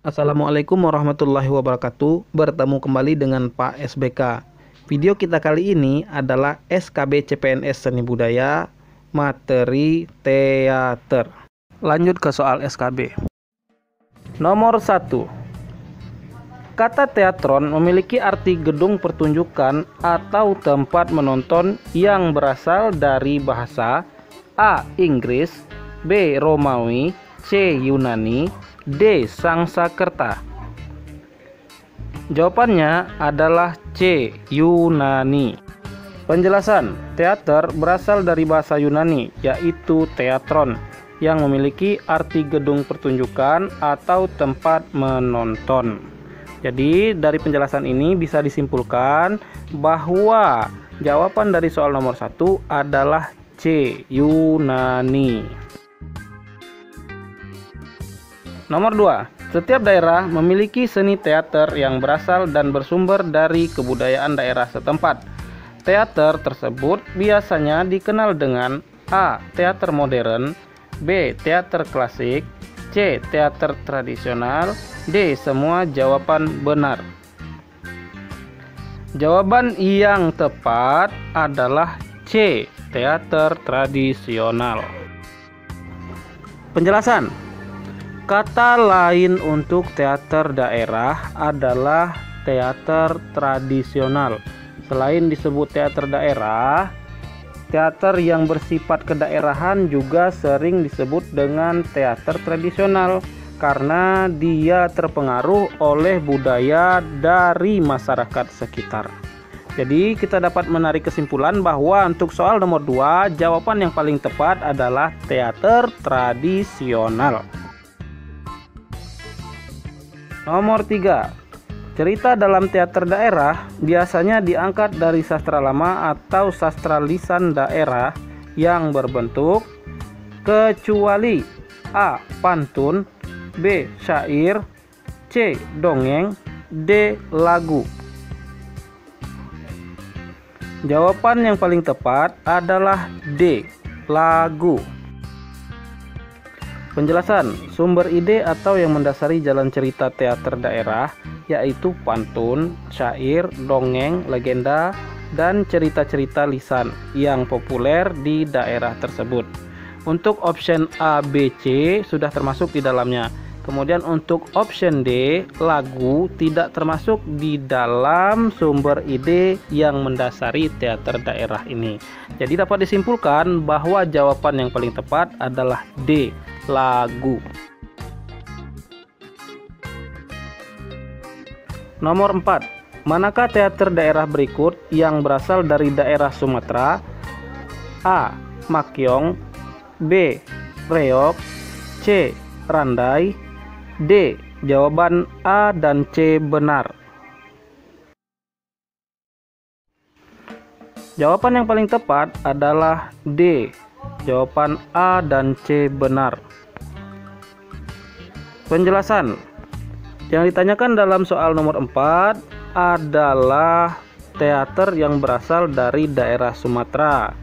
Assalamualaikum warahmatullahi wabarakatuh. Bertemu kembali dengan Pak SBK. Video kita kali ini adalah SKB CPNS Seni Budaya materi teater. Lanjut ke soal SKB. Nomor 1. Kata teatron memiliki arti gedung pertunjukan atau tempat menonton yang berasal dari bahasa A. Inggris, B. Romawi, C. Yunani, D. Sangsakerta. Jawabannya adalah C. Yunani. Penjelasan: teater berasal dari bahasa Yunani, yaitu teatron, yang memiliki arti gedung pertunjukan atau tempat menonton. Jadi dari penjelasan ini bisa disimpulkan bahwa jawaban dari soal nomor 1 adalah C. Yunani. Nomor 2. Setiap daerah memiliki seni teater yang berasal dan bersumber dari kebudayaan daerah setempat. Teater tersebut biasanya dikenal dengan A. Teater modern, B. Teater klasik, C. Teater tradisional, D. Semua jawaban benar. Jawaban yang tepat adalah C. Teater tradisional. Penjelasan: kata lain untuk teater daerah adalah teater tradisional. Selain disebut teater daerah, teater yang bersifat kedaerahan juga sering disebut dengan teater tradisional karena dia terpengaruh oleh budaya dari masyarakat sekitar. Jadi kita dapat menarik kesimpulan bahwa untuk soal nomor 2, jawaban yang paling tepat adalah teater tradisional. Nomor 3. Cerita dalam teater daerah biasanya diangkat dari sastra lama atau sastra lisan daerah yang berbentuk kecuali A. Pantun, B. Syair, C. Dongeng, D. Lagu. Jawaban yang paling tepat adalah D. Lagu. Penjelasan: sumber ide atau yang mendasari jalan cerita teater daerah yaitu pantun, syair, dongeng, legenda, dan cerita-cerita lisan yang populer di daerah tersebut. Untuk option A, B, C sudah termasuk di dalamnya. Kemudian untuk option D, lagu, tidak termasuk di dalam sumber ide yang mendasari teater daerah ini. Jadi dapat disimpulkan bahwa jawaban yang paling tepat adalah D. Lagu. Nomor 4. Manakah teater daerah berikut yang berasal dari daerah Sumatera? A. Makyong, B. Reog, C. Randai, D. Jawaban A dan C benar. Jawaban yang paling tepat adalah D. Jawaban A dan C benar. Penjelasan: yang ditanyakan dalam soal nomor 4 adalah teater yang berasal dari daerah Sumatera.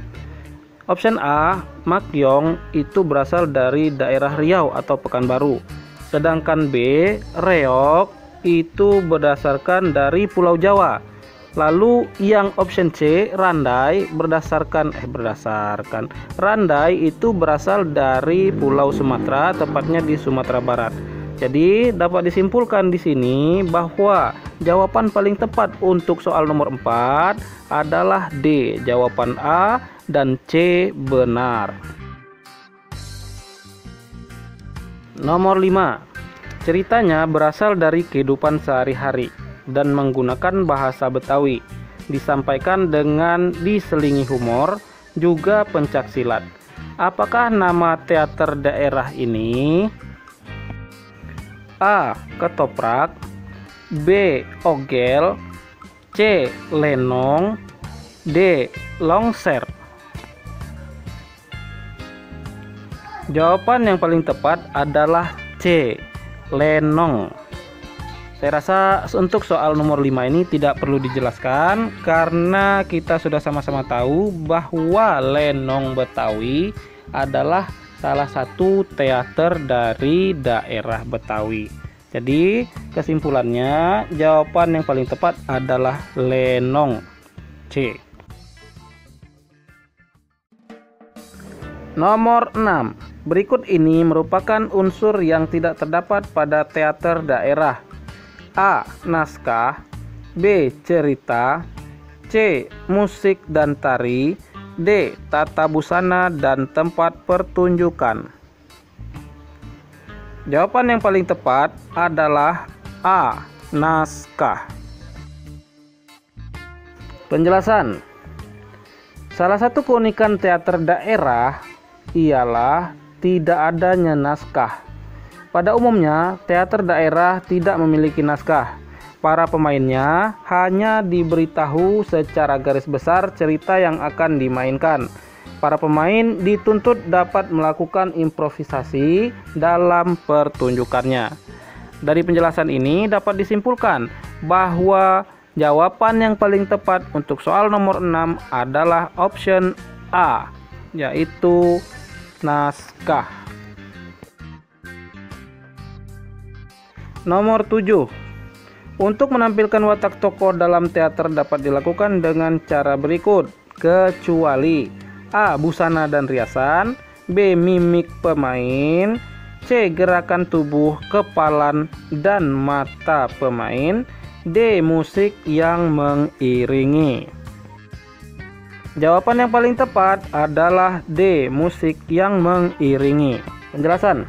Option A, Makyong, itu berasal dari daerah Riau atau Pekanbaru. Sedangkan B, Reog, itu berdasarkan dari Pulau Jawa. Lalu yang option C, Randai, Randai itu berasal dari Pulau Sumatera, tepatnya di Sumatera Barat. Jadi dapat disimpulkan di sini bahwa jawaban paling tepat untuk soal nomor 4 adalah D. Jawaban A dan C benar. Nomor 5. Ceritanya berasal dari kehidupan sehari-hari dan menggunakan bahasa Betawi. Disampaikan dengan diselingi humor, juga pencaksilat. Apakah nama teater daerah ini? A. Ketoprak, B. Ogel, C. Lenong, D. Longser. Jawaban yang paling tepat adalah C. Lenong. Saya rasa untuk soal nomor 5 ini tidak perlu dijelaskan karena kita sudah sama-sama tahu bahwa Lenong Betawi adalah salah satu teater dari daerah Betawi. Jadi kesimpulannya jawaban yang paling tepat adalah lenong, C. Nomor 6. Berikut ini merupakan unsur yang tidak terdapat pada teater daerah. A. Naskah, B. Cerita, C. Musik dan tari, D. Tata busana dan tempat pertunjukan. Jawaban yang paling tepat adalah A. Naskah. Penjelasan. Salah satu keunikan teater daerah ialah tidak adanya naskah. Pada umumnya, teater daerah tidak memiliki naskah. Para pemainnya hanya diberitahu secara garis besar cerita yang akan dimainkan. Para pemain dituntut dapat melakukan improvisasi dalam pertunjukannya. Dari penjelasan ini dapat disimpulkan bahwa jawaban yang paling tepat untuk soal nomor 6 adalah option A, yaitu naskah. Nomor 7. Untuk menampilkan watak tokoh dalam teater dapat dilakukan dengan cara berikut, kecuali A. Busana dan riasan, B. Mimik pemain, C. Gerakan tubuh, kepalan, dan mata pemain, D. Musik yang mengiringi. Jawaban yang paling tepat adalah D. Musik yang mengiringi. Penjelasan.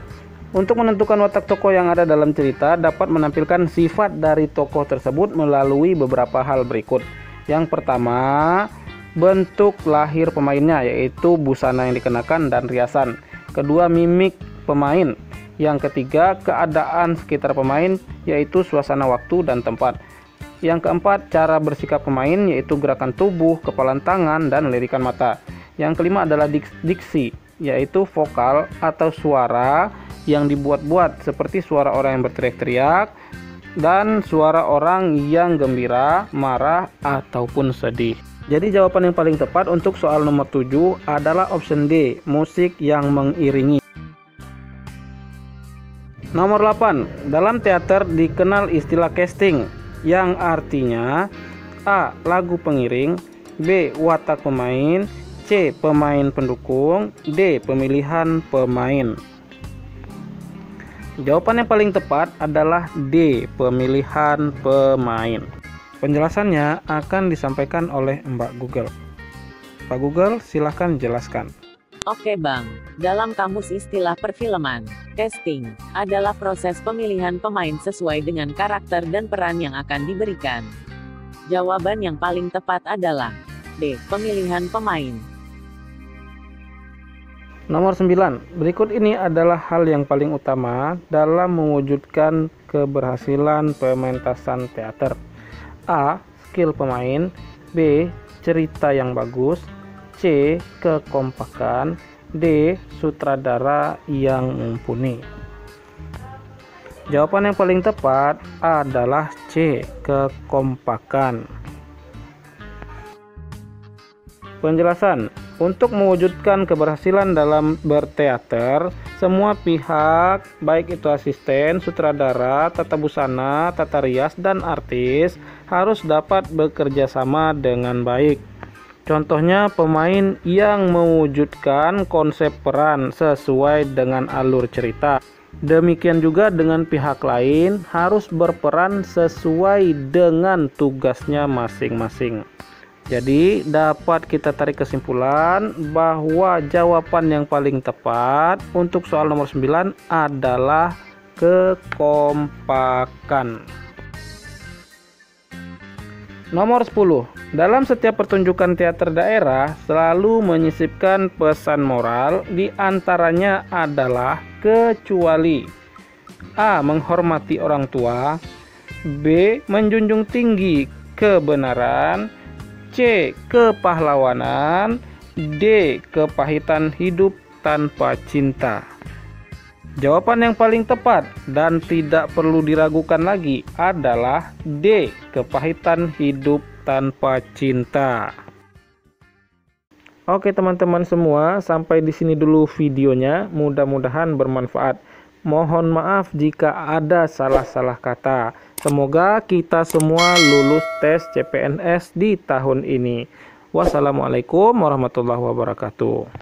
Untuk menentukan watak tokoh yang ada dalam cerita dapat menampilkan sifat dari tokoh tersebut melalui beberapa hal berikut. Yang pertama, bentuk lahir pemainnya, yaitu busana yang dikenakan dan riasan. Kedua, mimik pemain. Yang ketiga, keadaan sekitar pemain, yaitu suasana waktu dan tempat. Yang keempat, cara bersikap pemain, yaitu gerakan tubuh, kepalan tangan, dan lirikan mata. Yang kelima adalah diksi, yaitu vokal atau suara yang dibuat-buat, seperti suara orang yang berteriak-teriak dan suara orang yang gembira, marah, ataupun sedih. Jadi jawaban yang paling tepat untuk soal nomor 7 adalah option D, musik yang mengiringi. Nomor 8. Dalam teater dikenal istilah casting, yang artinya A. Lagu pengiring, B. Watak pemain, C. Pemain pendukung, D. Pemilihan pemain. Jawaban yang paling tepat adalah D. Pemilihan pemain. Penjelasannya akan disampaikan oleh Mbak Google. Pak Google, silahkan jelaskan. Oke Bang, dalam kamus istilah perfilman, casting adalah proses pemilihan pemain sesuai dengan karakter dan peran yang akan diberikan. Jawaban yang paling tepat adalah D. Pemilihan pemain. Nomor 9. Berikut ini adalah hal yang paling utama dalam mewujudkan keberhasilan pementasan teater. A. Skill pemain, B. Cerita yang bagus, C. Kekompakan, D. Sutradara yang mumpuni. Jawaban yang paling tepat adalah C. Kekompakan. Penjelasan. Untuk mewujudkan keberhasilan dalam berteater, semua pihak, baik itu asisten, sutradara, tata busana, tata rias, dan artis, harus dapat bekerja sama dengan baik. Contohnya, pemain yang mewujudkan konsep peran sesuai dengan alur cerita. Demikian juga dengan pihak lain, harus berperan sesuai dengan tugasnya masing-masing. Jadi dapat kita tarik kesimpulan bahwa jawaban yang paling tepat untuk soal nomor 9 adalah kekompakan. Nomor 10. Dalam setiap pertunjukan teater daerah selalu menyisipkan pesan moral, di antaranya adalah kecuali A. Menghormati orang tua, B. Menjunjung tinggi kebenaran, C. Kepahlawanan, D. Kepahitan hidup tanpa cinta. Jawaban yang paling tepat dan tidak perlu diragukan lagi adalah D. Kepahitan hidup tanpa cinta. Oke teman-teman semua, sampai di sini dulu videonya. Mudah-mudahan bermanfaat. Mohon maaf jika ada salah-salah kata. Semoga kita semua lulus tes CPNS di tahun ini. Wassalamualaikum warahmatullahi wabarakatuh.